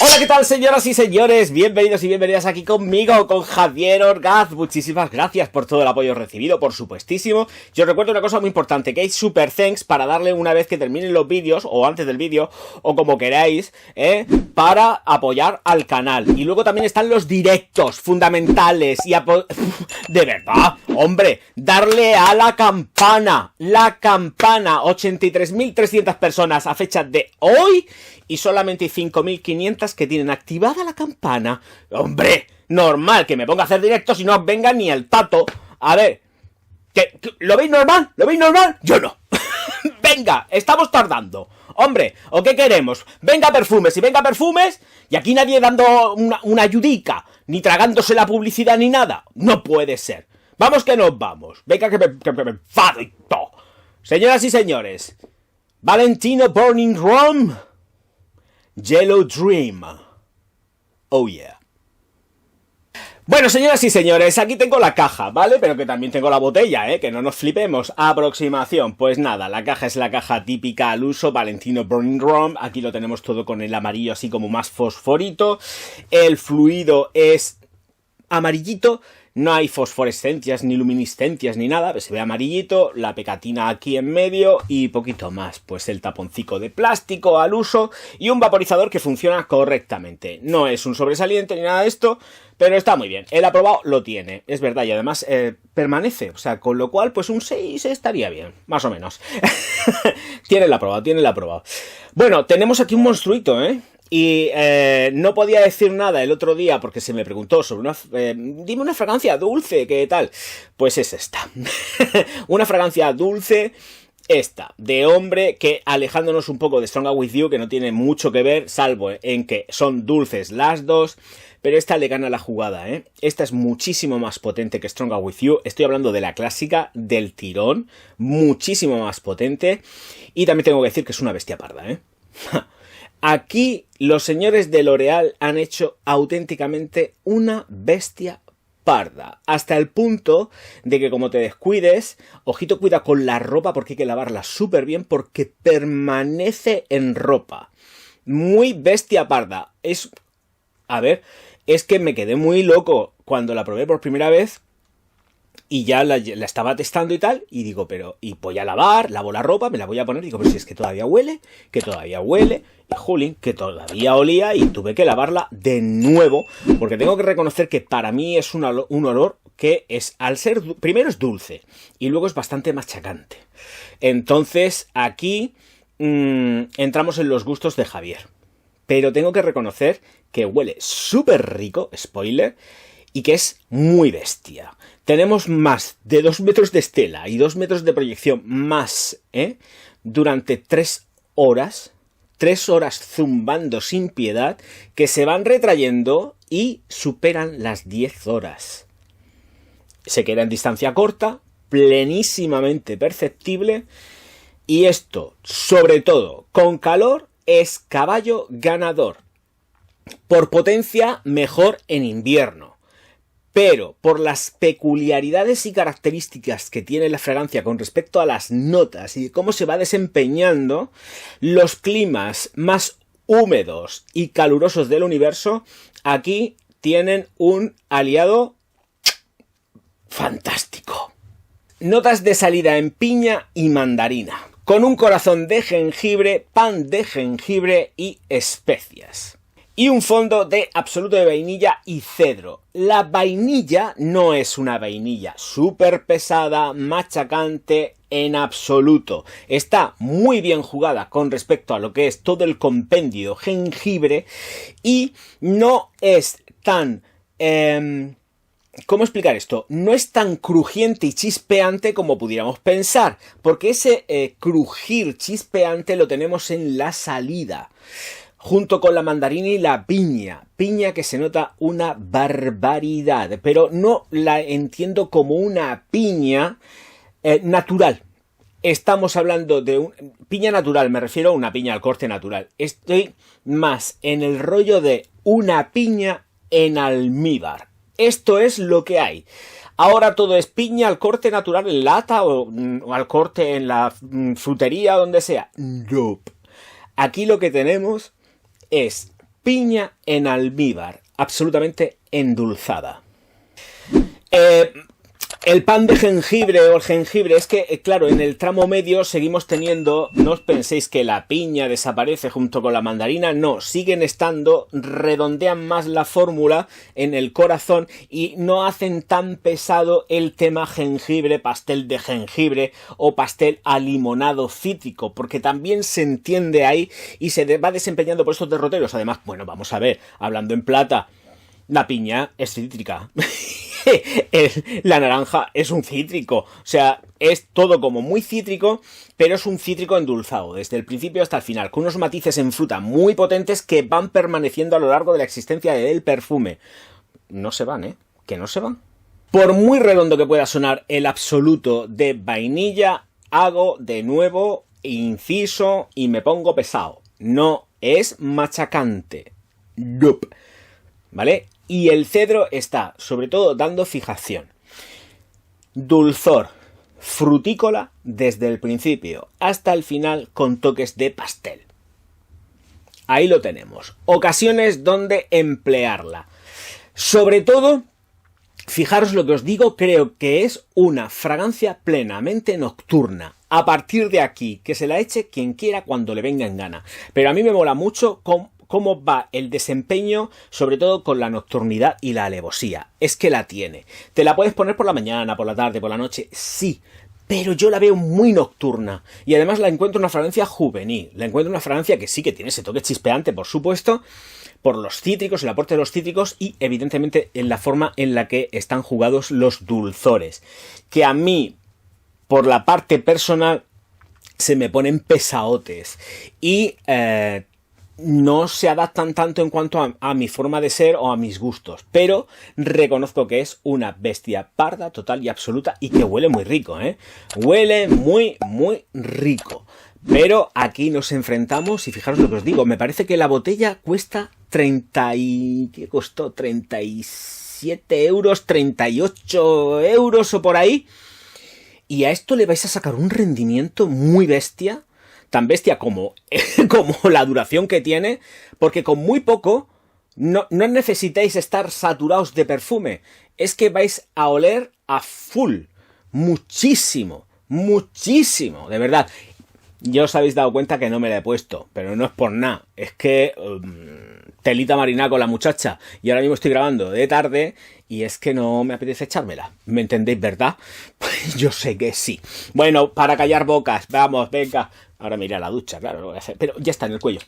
Hola, ¿qué tal, señoras y señores? Bienvenidos y bienvenidas aquí conmigo, con Javier Orgaz. Muchísimas gracias por todo el apoyo recibido, por supuestísimo. Yo os recuerdo una cosa muy importante, que hay super thanks para darle una vez que terminen los vídeos, o antes del vídeo, o como queráis, para apoyar al canal. Y luego también están los directos fundamentales y de verdad, hombre, darle a la campana, 83.300 personas a fecha de hoy y solamente 5.500 que tienen activada la campana. Hombre, normal que me ponga a hacer directos y no venga ni el tato. A ver, ¿lo veis normal? ¿Lo veis normal? Yo no. Venga, estamos tardando. Hombre, ¿o qué queremos? Venga perfumes y venga perfumes, y aquí nadie dando una ayudica, ni tragándose la publicidad ni nada. No puede ser. Vamos que nos vamos. Venga que me enfado y todo. Señoras y señores, Valentino Burning Rum, Yellow Dream. Oh yeah. Bueno, señoras y señores, aquí tengo la caja, ¿vale? Pero que también tengo la botella, que no nos flipemos. Aproximación, pues nada, la caja es la caja típica al uso, Valentino Burning Rum. Aquí lo tenemos todo con el amarillo así como más fosforito. El fluido es amarillito. No hay fosforescencias, ni luminiscencias, ni nada, se ve amarillito, la pegatina aquí en medio y poquito más. Pues el taponcito de plástico al uso y un vaporizador que funciona correctamente. No es un sobresaliente ni nada de esto, pero está muy bien. El aprobado lo tiene, es verdad, y además permanece, o sea, con lo cual pues un 6 estaría bien, más o menos. Tiene el aprobado. Bueno, tenemos aquí un monstruito, Y no podía decir nada el otro día porque se me preguntó sobre dime una fragancia dulce, ¿qué tal? Pues es esta. Una fragancia dulce, esta, de hombre, que alejándonos un poco de Stronger With You, que no tiene mucho que ver, salvo en que son dulces las dos, pero esta le gana la jugada, Esta es muchísimo más potente que Stronger With You. Estoy hablando de la clásica, del tirón, muchísimo más potente. Y también tengo que decir que es una bestia parda, Aquí los señores de L'Oréal han hecho auténticamente una bestia parda. Hasta el punto de que como te descuides, ojito, cuida con la ropa porque hay que lavarla súper bien porque permanece en ropa. Muy bestia parda. Es que me quedé muy loco cuando la probé por primera vez. Y ya la estaba testando y tal, y digo, y voy a lavar, lavo la ropa, me la voy a poner, digo, pero si es que todavía huele, y jolín, que todavía olía, y tuve que lavarla de nuevo, porque tengo que reconocer que para mí es un olor que es, al ser, primero es dulce, y luego es bastante machacante. Entonces, aquí entramos en los gustos de Javier. Pero tengo que reconocer que huele súper rico, spoiler, y que es muy bestia. Tenemos más de 2 metros de estela y 2 metros de proyección más, durante 3 horas. 3 horas zumbando sin piedad, que se van retrayendo y superan las 10 horas. Se queda en distancia corta, plenísimamente perceptible. Y esto, sobre todo, con calor, es caballo ganador. Por potencia, mejor en invierno. Pero por las peculiaridades y características que tiene la fragancia con respecto a las notas y cómo se va desempeñando, los climas más húmedos y calurosos del universo, aquí tienen un aliado fantástico. Notas de salida en piña y mandarina, con un corazón de jengibre, pan de jengibre y especias. Y un fondo de absoluto de vainilla y cedro. La vainilla no es una vainilla súper pesada, machacante, en absoluto. Está muy bien jugada con respecto a lo que es todo el compendio jengibre y no es tan... ¿Cómo explicar esto? No es tan crujiente y chispeante como pudiéramos pensar, porque ese crujir chispeante lo tenemos en la salida. Junto con la mandarina y la piña que se nota una barbaridad, pero no la entiendo como una piña natural. Estamos hablando de piña natural, me refiero a una piña al corte natural. Estoy más en el rollo de una piña en almíbar. Esto es lo que hay. Ahora todo es piña al corte natural en lata o al corte en la frutería o donde sea. Nope. Aquí lo que tenemos es piña en almíbar, absolutamente endulzada. El pan de jengibre o el jengibre, es que, claro, en el tramo medio seguimos teniendo, no os penséis que la piña desaparece junto con la mandarina, no, siguen estando, redondean más la fórmula en el corazón y no hacen tan pesado el tema jengibre, pastel de jengibre o pastel alimonado cítrico, porque también se entiende ahí y se va desempeñando por estos derroteros. Además, bueno, vamos a ver, hablando en plata, la piña es cítrica. La naranja es un cítrico, o sea, es todo como muy cítrico, pero es un cítrico endulzado desde el principio hasta el final, con unos matices en fruta muy potentes que van permaneciendo a lo largo de la existencia del perfume. No se van, que no se van. Por muy redondo que pueda sonar el absoluto de vainilla, hago de nuevo inciso y me pongo pesado. No es machacante. Nope. ¿Vale? Y el cedro está, sobre todo, dando fijación. Dulzor frutícola desde el principio hasta el final con toques de pastel. Ahí lo tenemos. Ocasiones donde emplearla. Sobre todo, fijaros lo que os digo, creo que es una fragancia plenamente nocturna. A partir de aquí, que se la eche quien quiera cuando le venga en gana. Pero a mí me mola mucho cómo va el desempeño, sobre todo con la nocturnidad y la alevosía. Es que la tiene. ¿Te la puedes poner por la mañana, por la tarde, por la noche? Sí, pero yo la veo muy nocturna. Y además la encuentro una fragancia juvenil. La encuentro una fragancia que sí que tiene ese toque chispeante, por supuesto, por los cítricos, el aporte de los cítricos y, evidentemente, en la forma en la que están jugados los dulzores. Que a mí, por la parte personal, se me ponen pesaotes. Y no se adaptan tanto en cuanto a mi forma de ser o a mis gustos, pero reconozco que es una bestia parda, total y absoluta y que huele muy rico, Huele muy, muy rico. Pero aquí nos enfrentamos y fijaros lo que os digo, me parece que la botella cuesta 37 euros, 38 euros o por ahí, y a esto le vais a sacar un rendimiento muy bestia. Tan bestia como la duración que tiene, porque con muy poco no necesitáis estar saturados de perfume. Es que vais a oler a full. Muchísimo, muchísimo, de verdad. Ya os habéis dado cuenta que no me la he puesto, pero no es por nada. Es que telita marinada con la muchacha. Y ahora mismo estoy grabando de tarde y es que no me apetece echármela. ¿Me entendéis, verdad? Pues yo sé que sí. Bueno, para callar bocas, vamos, venga. Ahora me iré a la ducha, claro, lo voy a hacer. Pero ya está en el cuello.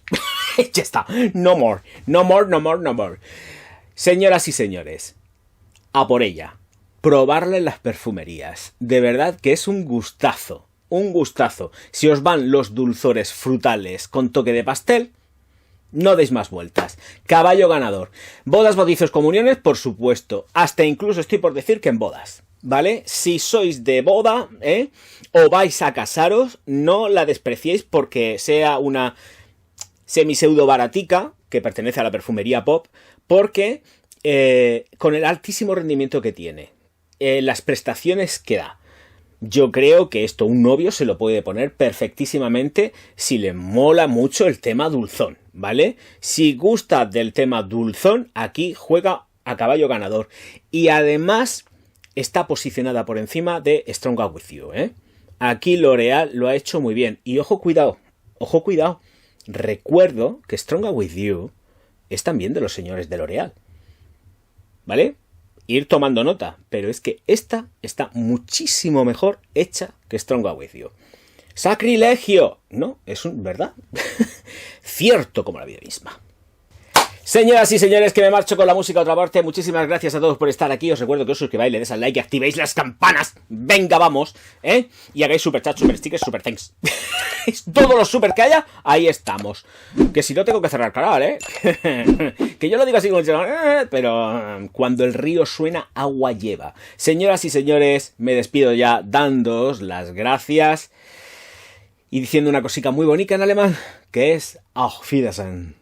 Ya está. No more. No more, no more, no more. Señoras y señores, a por ella. Probarla en las perfumerías. De verdad que es un gustazo. Un gustazo. Si os van los dulzores frutales con toque de pastel, no deis más vueltas. Caballo ganador. Bodas, bautizos, comuniones, por supuesto. Hasta incluso estoy por decir que en bodas. ¿Vale? Si sois de boda, o vais a casaros, no la despreciéis porque sea una semi-pseudo baratica, que pertenece a la perfumería pop, porque con el altísimo rendimiento que tiene, las prestaciones que da, yo creo que esto un novio se lo puede poner perfectísimamente si le mola mucho el tema dulzón, ¿vale? Si gusta del tema dulzón, aquí juega a caballo ganador. Y además está posicionada por encima de Stronger With You, Aquí L'Oréal lo ha hecho muy bien. Y ojo, cuidado, ojo, cuidado. Recuerdo que Stronger With You es también de los señores de L'Oréal, ¿vale? Ir tomando nota, pero es que esta está muchísimo mejor hecha que Stronger With You. ¡Sacrilegio! No, ¿verdad? Cierto como la vida misma. Señoras y señores, que me marcho con la música a otra parte. Muchísimas gracias a todos por estar aquí. Os recuerdo que os suscribáis, le des al like y activéis las campanas. Venga, vamos, y hagáis super chat, super stickers, super thanks. Todos los super que haya, ahí estamos. Que si no tengo que cerrar canal, que yo lo digo así como pero cuando el río suena, agua lleva. Señoras y señores, me despido ya dándoos las gracias y diciendo una cosica muy bonita en alemán, que es Auf Wiedersehen.